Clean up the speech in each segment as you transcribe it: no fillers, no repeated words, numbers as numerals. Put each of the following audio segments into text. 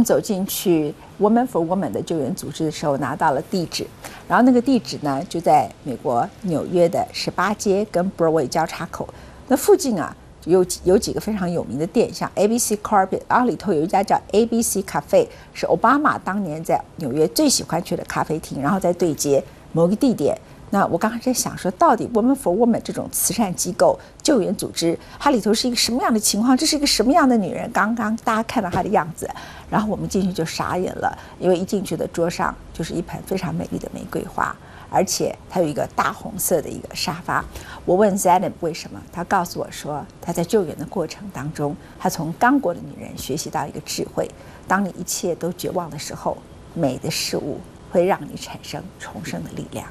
走进去 Women for Women 的救援组织的时候，拿到了地址，然后那个地址呢就在美国纽约的18街跟 Broadway 交叉口。那附近啊有几个非常有名的店，像 ABC Carpet， 然后里头有一家叫 ABC Cafe， 是奥巴马当年在纽约最喜欢去的咖啡厅，然后在对接某个地点。那我刚才在想说，到底 Women for Women 这种慈善机构、救援组织，它里头是一个什么样的情况？这是一个什么样的女人？刚刚大家看到她的样子，然后我们进去就傻眼了，因为一进去的桌上就是一盆非常美丽的玫瑰花，而且它有一个大红色的一个沙发。我问 Zainab 为什么，她告诉我说，她在救援的过程当中，她从刚果的女人学习到一个智慧：当你一切都绝望的时候，美的事物会让你产生重生的力量。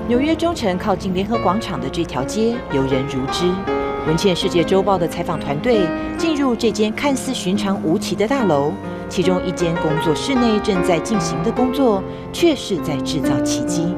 纽约中城靠近联合广场的这条街游人如织。文茜世界周报的采访团队进入这间看似寻常无奇的大楼，其中一间工作室内正在进行的工作，却是在制造奇迹。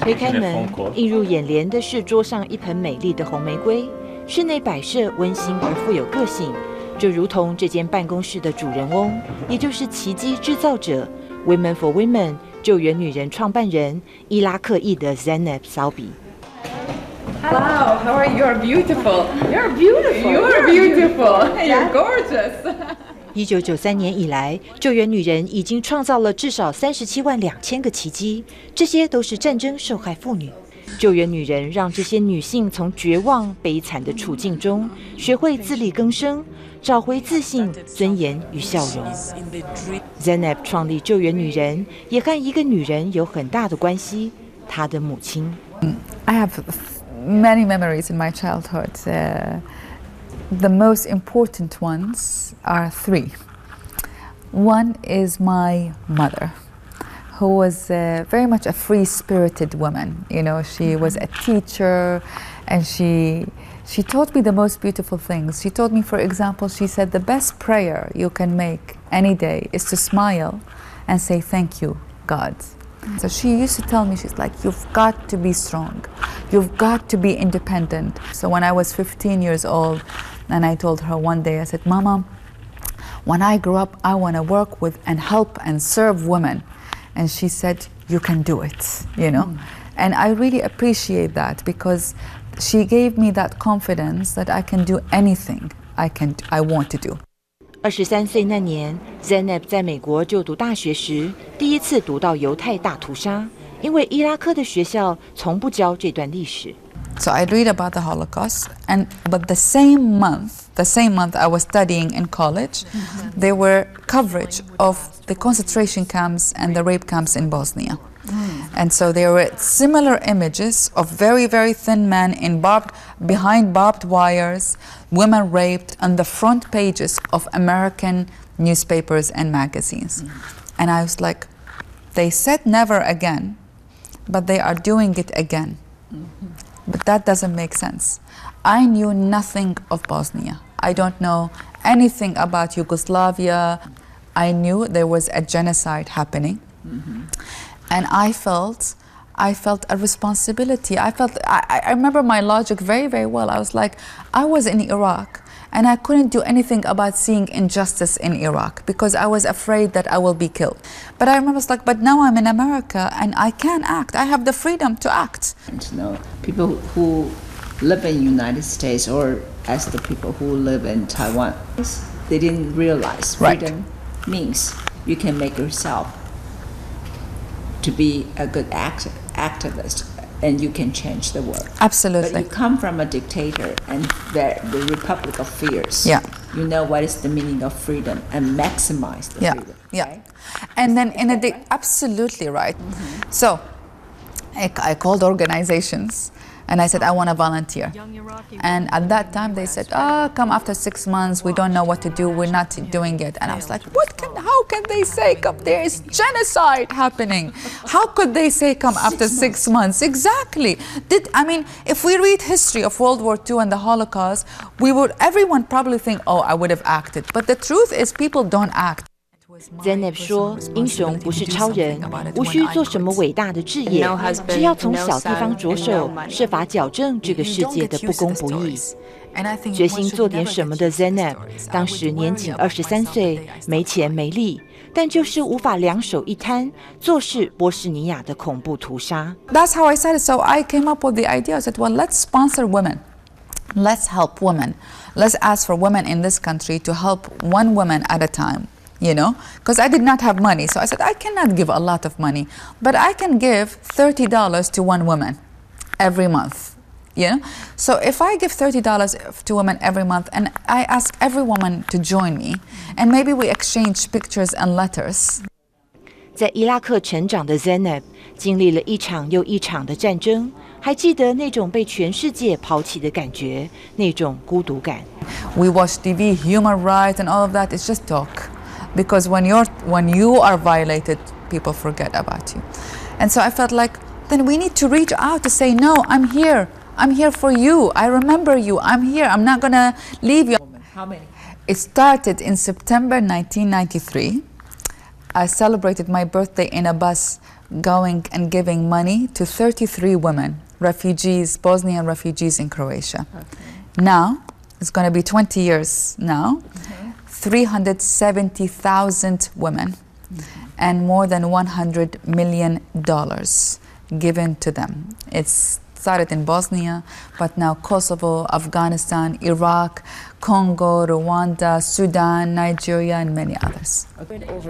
推开门，映入眼帘的是桌上一盆美丽的红玫瑰，室内摆设温馨而富有个性。就如同这间办公室的主人翁，也就是奇迹制造者 Women for Women 救援女人创办人伊拉克裔的 Zainab Salbi。Wow, how are you? You're beautiful. You're beautiful. You're beautiful. You're gorgeous. 1993年以来，救援女人已经创造了至少37万2千个奇迹，这些都是战争受害妇女。救援女人让这些女性从绝望、悲惨的处境中学会自力更生，找回自信、尊严与笑容。Zainab 创立救援女人，也和一个女人有很大的关系，她的母亲。I have many memories in my childhood. The most important ones are three. One is my mother, who was very much a free-spirited woman. You know, she was a teacher, and she taught me the most beautiful things. She taught me, for example, she said the best prayer you can make any day is to smile and say thank you, God. So she used to tell me, she's like, you've got to be strong. You've got to be independent. So when I was 15 years old, and I told her one day, I said, Mama, when I grow up, I want to work with and help and serve women. And she said, you can do it, you know. And I really appreciate that, because she gave me that confidence that I can do anything I want to do. 23岁那年 ，Zainab 在美国就读大学时，第一次读到犹太大屠杀，因为伊拉克的学校从不教这段历史。So I read about the Holocaust, but the same month I was studying in college, there were coverage of the concentration camps and the rape camps in Bosnia. And so there were similar images of very, very thin men behind barbed wires, women raped on the front pages of American newspapers and magazines. And I was like, they said never again, but they are doing it again. But that doesn't make sense. I knew nothing of Bosnia. I don't know anything about Yugoslavia. I knew there was a genocide happening. And I felt a responsibility. I remember my logic very, very well. I was like, I was in Iraq, and I couldn't do anything about seeing injustice in Iraq because I was afraid that I will be killed. But I remember, it's like, but now I'm in America and I can act. I have the freedom to act. You know, people who live in the United States, or as the people who live in Taiwan, they didn't realize freedom means you can make yourself to be a good activist, and you can change the world. Absolutely. But you come from a dictator and the Republic of Fears. Yeah. You know what is the meaning of freedom and maximize the freedom. Yeah. Right? And then absolutely right. So I called organizations and I said, I want to volunteer. And at that time they said, come after 6 months, we don't know what to do, we're not doing it. And I was like, how can they say come? There is genocide happening. How could they say come after 6 months? Exactly. If we read history of World War II and the Holocaust, everyone probably think, I would have acted. But the truth is people don't act. Zeynep 说：“英雄不是超人，无需做什么伟大的志业，只要从小地方着手，设法矫正这个世界的不公不义。”决心做点什么的 Zeynep， 当时年仅23岁，没钱没力，但就是无法两手一摊，坐视波士尼亚的恐怖屠杀。That's how I said it. So I came up with the idea. I said, well, let's sponsor women. Let's help women. Let's ask for women in this country to help one woman at a time. Because I did not have money. So I said, I cannot give a lot of money, but I can give $30 to one woman every month. So if I give $30 to women every month and I ask every woman to join me and maybe we exchange pictures and letters. 在伊拉克成长的 Zeynep 经历了一场又一场的战争，还记得那种被全世界抛弃的感觉，那种孤独感。We watch TV, human rights and all of that is just talk. Because when you are violated, people forget about you. And so I felt like, then we need to reach out to say, no, I'm here. I'm here for you. I remember you. I'm here. I'm not going to leave you. How many? It started in September 1993. I celebrated my birthday in a bus going and giving money to 33 women, refugees, Bosnian refugees in Croatia. Okay. Now, it's going to be 20 years now. Okay. 370,000 women and more than $100 million given to them. It started in Bosnia, but now Kosovo, Afghanistan, Iraq, Congo, Rwanda, Sudan, Nigeria, and many others.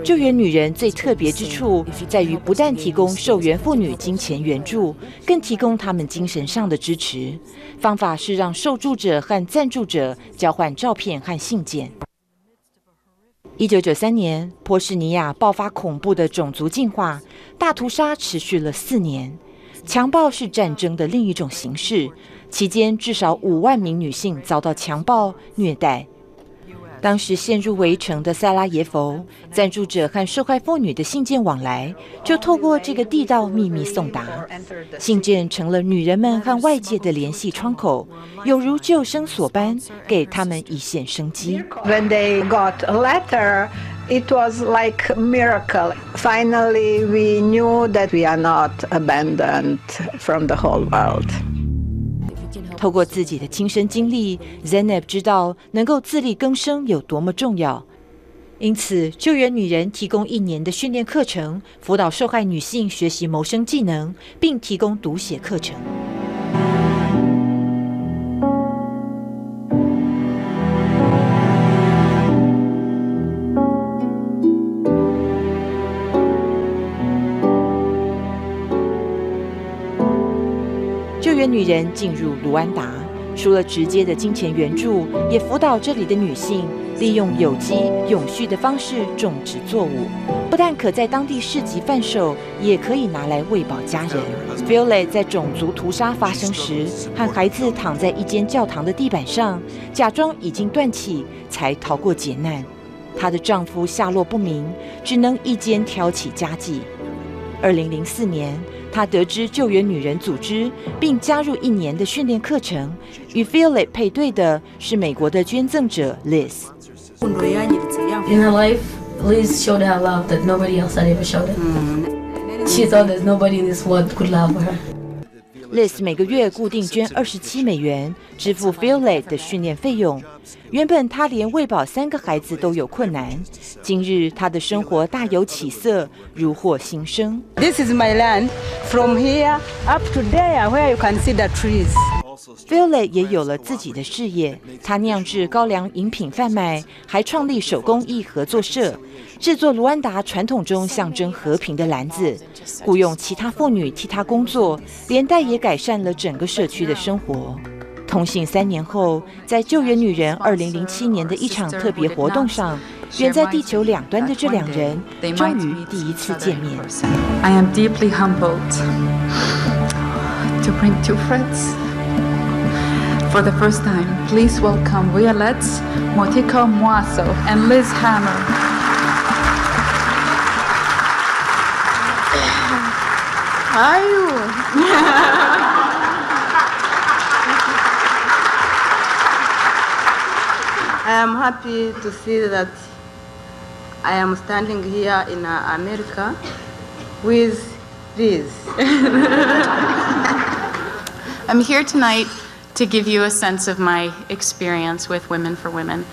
救援女人最特别之处在于，不但提供受援妇女金钱援助，更提供她们精神上的支持。方法是让受助者和赞助者交换照片和信件。1993年，波士尼亚爆发恐怖的种族进化，大屠杀持续了4年。强暴是战争的另一种形式，期间至少5万名女性遭到强暴虐待。当时陷入围城的萨拉耶夫，赞助者和受害妇女的信件往来，就透过这个地道秘密送达。信件成了女人们和外界的联系窗口，有如救生索般，给他们一线生机。When they got a letter, it was like a miracle. Finally, we knew that we are not abandoned from the whole world. 透过自己的亲身经历 ，Zeynep 知道能够自力更生有多么重要。因此，救援女人提供1年的训练课程，辅导受害女性学习谋生技能，并提供读写课程。救援女人进入卢安达，除了直接的金钱援助，也辅导这里的女性利用有机、永续的方式种植作物，不但可在当地市集贩售，也可以拿来喂饱家人。Violet 在种族屠杀发生时，和孩子躺在一间教堂的地板上，假装已经断气，才逃过劫难。她的丈夫下落不明，只能一肩挑起家计。2004年，她得知救援女人组织，并加入1年的训练课程。与 Violet 配对的是美国的捐赠者 Liz。In her life, Liz showed her love that nobody else had ever showed her. She thought that nobody in this world could love her. Liz 每个月固定捐27美元，支付 Violet 的训练费用。原本她连喂饱3个孩子都有困难，今日她的生活大有起色，如获新生。This is my land. From here up to there, where you can see the trees. Violet 也有了自己的事业，她酿制高粱饮品贩卖，还创立手工艺合作社，制作卢安达传统中象征和平的篮子，雇佣其他妇女替她工作，连带也改善了整个社区的生活。同行3年后，在救援女人2007年的一场特别活动上，远在地球2端的这2人终于第一次见面。I am deeply humbled to bring two friends. For the first time, please welcome Violette Motiko Moasso and Liz Hammer. How are you? I am happy to see that I am standing here in America with Liz. I'm here tonight to give you a sense of my experience with Women for Women.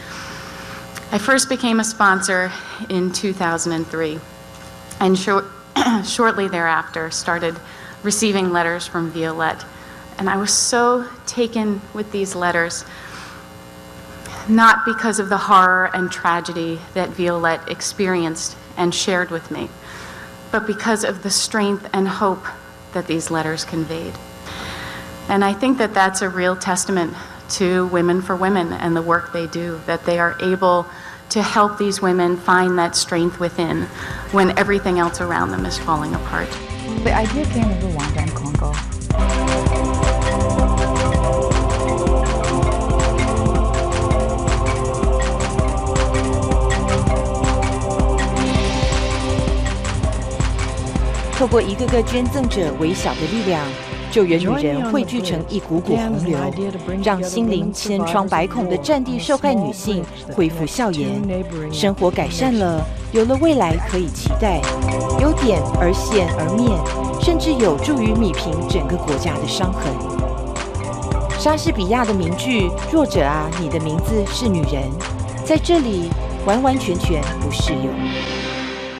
I first became a sponsor in 2003, and shortly thereafter started receiving letters from Violette. And I was so taken with these letters, not because of the horror and tragedy that Violette experienced and shared with me, but because of the strength and hope that these letters conveyed. And I think that that's a real testament to Women for Women and the work they do, that they are able to help these women find that strength within when everything else around them is falling apart. The idea came in Rwanda and Congo.透过一个个捐赠者微小的力量，救援女人汇聚成一股股洪流，让心灵千疮百孔的战地受害女性恢复笑颜，生活改善了，有了未来可以期待，有点而现而灭，甚至有助于弭平整个国家的伤痕。莎士比亚的名句“弱者啊，你的名字是女人”，在这里完完全全不适用。